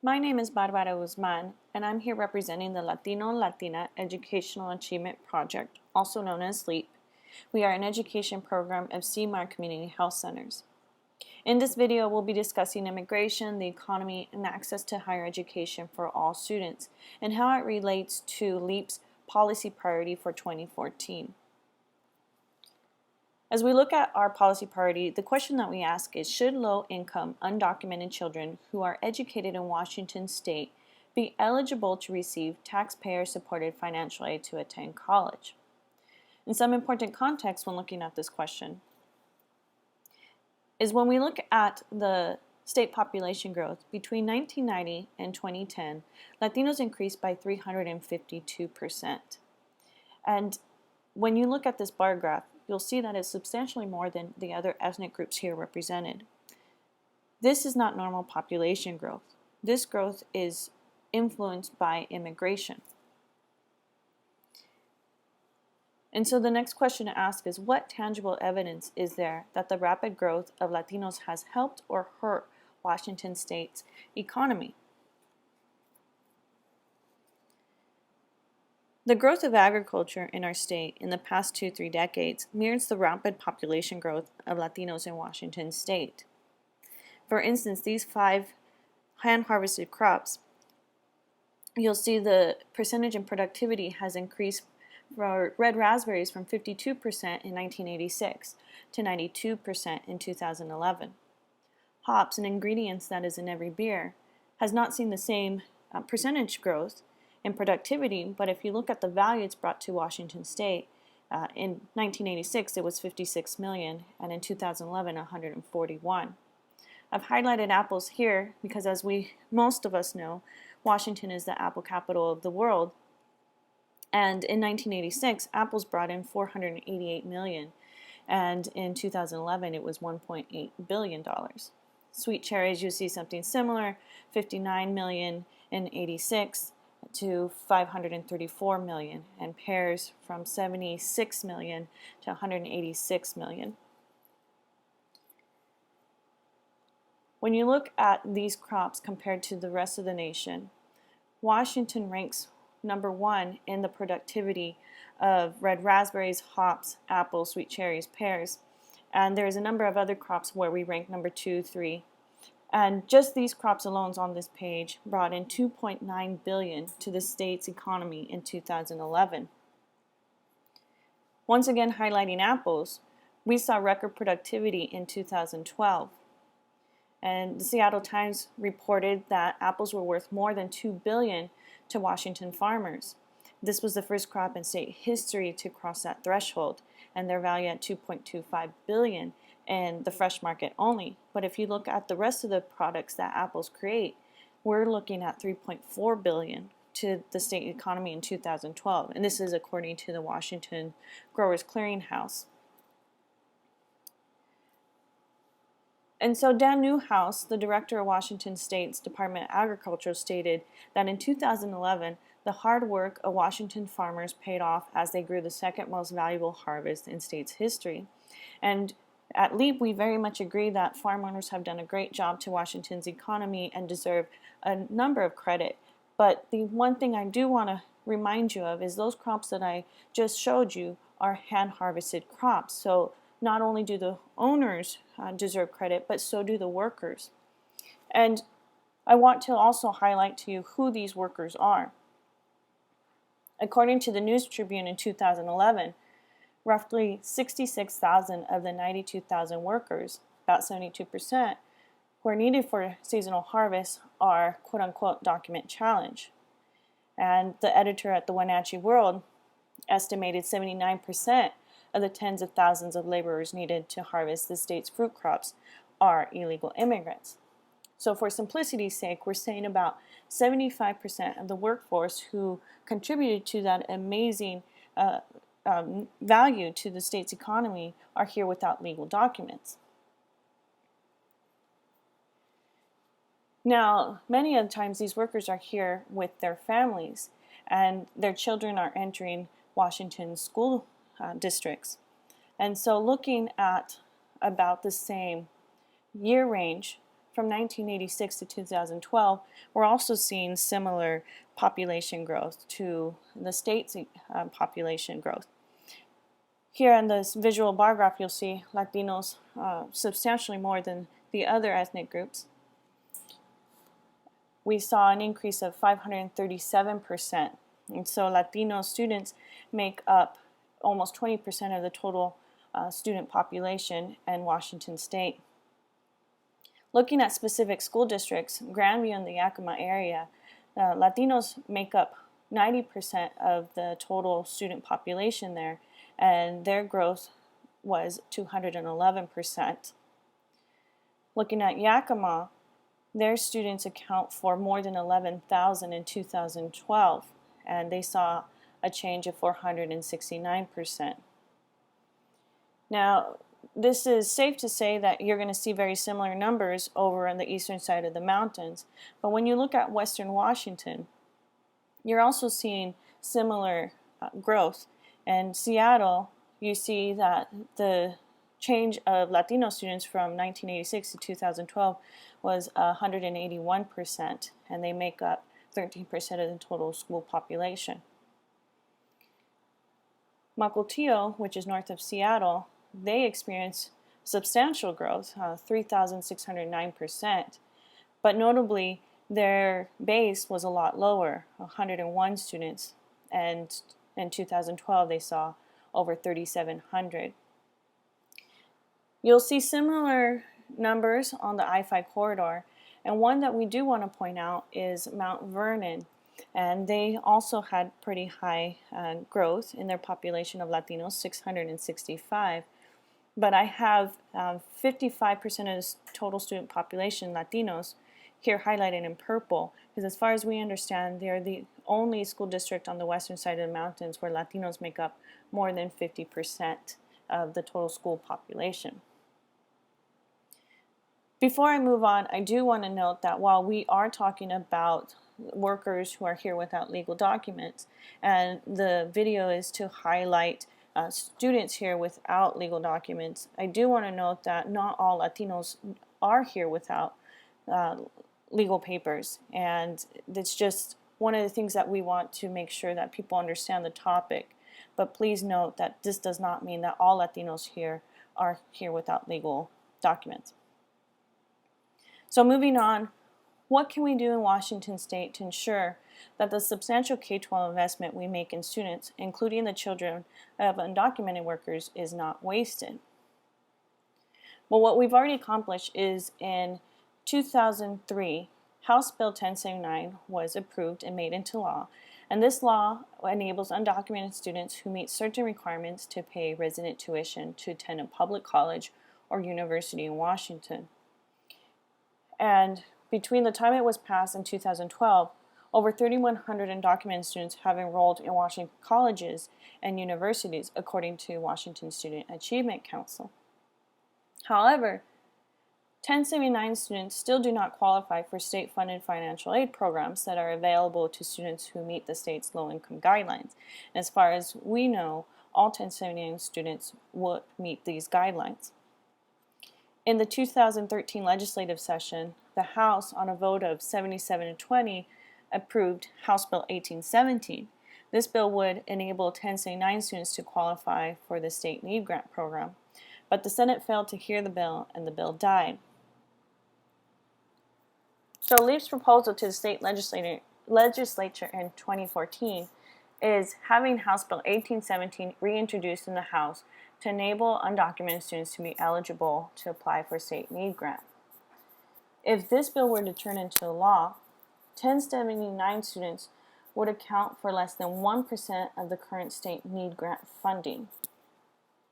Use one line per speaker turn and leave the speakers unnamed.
My name is Barbara Guzman, and I'm here representing the Latino Latina Educational Achievement Project, also known as LEAP. We are an education program of CMAR Community Health Centers. In this video, we'll be discussing immigration, the economy, and access to higher education for all students, and how it relates to LEAP's policy priority for 2014. As we look at our policy priority, the question that we ask is, should low-income, undocumented children who are educated in Washington State be eligible to receive taxpayer-supported financial aid to attend college? And some important context when looking at this question is when we look at the state population growth between 1990 and 2010, Latinos increased by 352%. And when you look at this bar graph, you'll see that it's substantially more than the other ethnic groups here represented. This is not normal population growth. This growth is influenced by immigration. And so the next question to ask is, what tangible evidence is there that the rapid growth of Latinos has helped or hurt Washington State's economy? The growth of agriculture in our state in the past 2-3 decades mirrors the rapid population growth of Latinos in Washington State. For instance, these 5 hand-harvested crops, you'll see the percentage in productivity has increased for red raspberries from 52% in 1986 to 92% in 2011. Hops, an ingredient that is in every beer, has not seen the same percentage growth in productivity, but if you look at the value it's brought to Washington State, in 1986 it was 56 million, and in 2011 141. I've highlighted apples here because, as most of us know, Washington is the apple capital of the world, and in 1986 apples brought in 488 million, and in 2011 it was $1.8 billion. Sweet cherries, you see something similar, 59 million in 86 to 534 million, and pears from 76 million to 186 million. When you look at these crops compared to the rest of the nation, Washington ranks number 1 in the productivity of red raspberries, hops, apples, sweet cherries, pears, and there's a number of other crops where we rank number 2, 3. And just these crops alone on this page brought in $2.9 billion to the state's economy in 2011. Once again, highlighting apples, we saw record productivity in 2012. And the Seattle Times reported that apples were worth more than $2 billion to Washington farmers. This was the first crop in state history to cross that threshold, and their value at $2.25 billion in the fresh market only. But if you look at the rest of the products that apples create, we're looking at $3.4 billion to the state economy in 2012, and this is according to the Washington Growers Clearinghouse. And so Dan Newhouse, the director of Washington State's Department of Agriculture, stated that in 2011, the hard work of Washington farmers paid off as they grew the second most valuable harvest in state's history. And at LEAP, we very much agree that farm owners have done a great job to Washington's economy and deserve a number of credit. But the one thing I do want to remind you of is those crops that I just showed you are hand-harvested crops. So not only do the owners deserve credit, but so do the workers. And I want to also highlight to you who these workers are. According to the News Tribune in 2011, roughly 66,000 of the 92,000 workers, about 72%, who are needed for seasonal harvest are quote-unquote document challenged. And the editor at the Wenatchee World estimated 79% of the tens of thousands of laborers needed to harvest the state's fruit crops are illegal immigrants. So for simplicity's sake, we're saying about 75% of the workforce who contributed to that amazing value to the state's economy are here without legal documents. Now, many of the times these workers are here with their families, and their children are entering Washington school districts. And so looking at about the same year range from 1986 to 2012, we're also seeing similar population growth to the state's population growth. Here in this visual bar graph, you'll see Latinos substantially more than the other ethnic groups. We saw an increase of 537%. And so Latino students make up almost 20% of the total student population in Washington State. Looking at specific school districts, Grandview and the Yakima area, Latinos make up 90% of the total student population there, and their growth was 211%. Looking at Yakima, their students account for more than 11,000 in 2012, and they saw a change of 469%. Now, this is safe to say that you're going to see very similar numbers over on the eastern side of the mountains, but when you look at Western Washington, you're also seeing similar growth. In Seattle, you see that the change of Latino students from 1986 to 2012 was 181%, and they make up 13% of the total school population. Mukilteo, which is north of Seattle, they experienced substantial growth, 3,609%, but notably their base was a lot lower, 101 students, and in 2012 they saw over 3,700. You'll see similar numbers on the I-5 corridor, and one that we do want to point out is Mount Vernon, and they also had pretty high growth in their population of Latinos, 665. But I have 55% of the total student population Latinos here highlighted in purple, because as far as we understand, they're the only school district on the western side of the mountains where Latinos make up more than 50% of the total school population. Before I move on, I do want to note that while we are talking about workers who are here without legal documents, and the video is to highlight students here without legal documents, I do want to note that not all Latinos are here without legal papers, and it's just one of the things that we want to make sure that people understand the topic. But please note that this does not mean that all Latinos here are here without legal documents. So moving on, what can we do in Washington State to ensure that the substantial K-12 investment we make in students, including the children of undocumented workers, is not wasted? Well, what we've already accomplished is in 2003, House Bill 1079 was approved and made into law, and this law enables undocumented students who meet certain requirements to pay resident tuition to attend a public college or university in Washington. And between the time it was passed in 2012, over 3,100 undocumented students have enrolled in Washington colleges and universities, according to Washington Student Achievement Council. However, 1079 students still do not qualify for state-funded financial aid programs that are available to students who meet the state's low-income guidelines. And as far as we know, all 1079 students would meet these guidelines. In the 2013 legislative session, the House, on a vote of 77 to 20, approved House Bill 1817. This bill would enable 1079 students to qualify for the state need grant program, but the Senate failed to hear the bill and the bill died. So LEAP's proposal to the state legislature in 2014 is having House Bill 1817 reintroduced in the House to enable undocumented students to be eligible to apply for state need grant. If this bill were to turn into law, 1079 students would account for less than 1% of the current state need grant funding.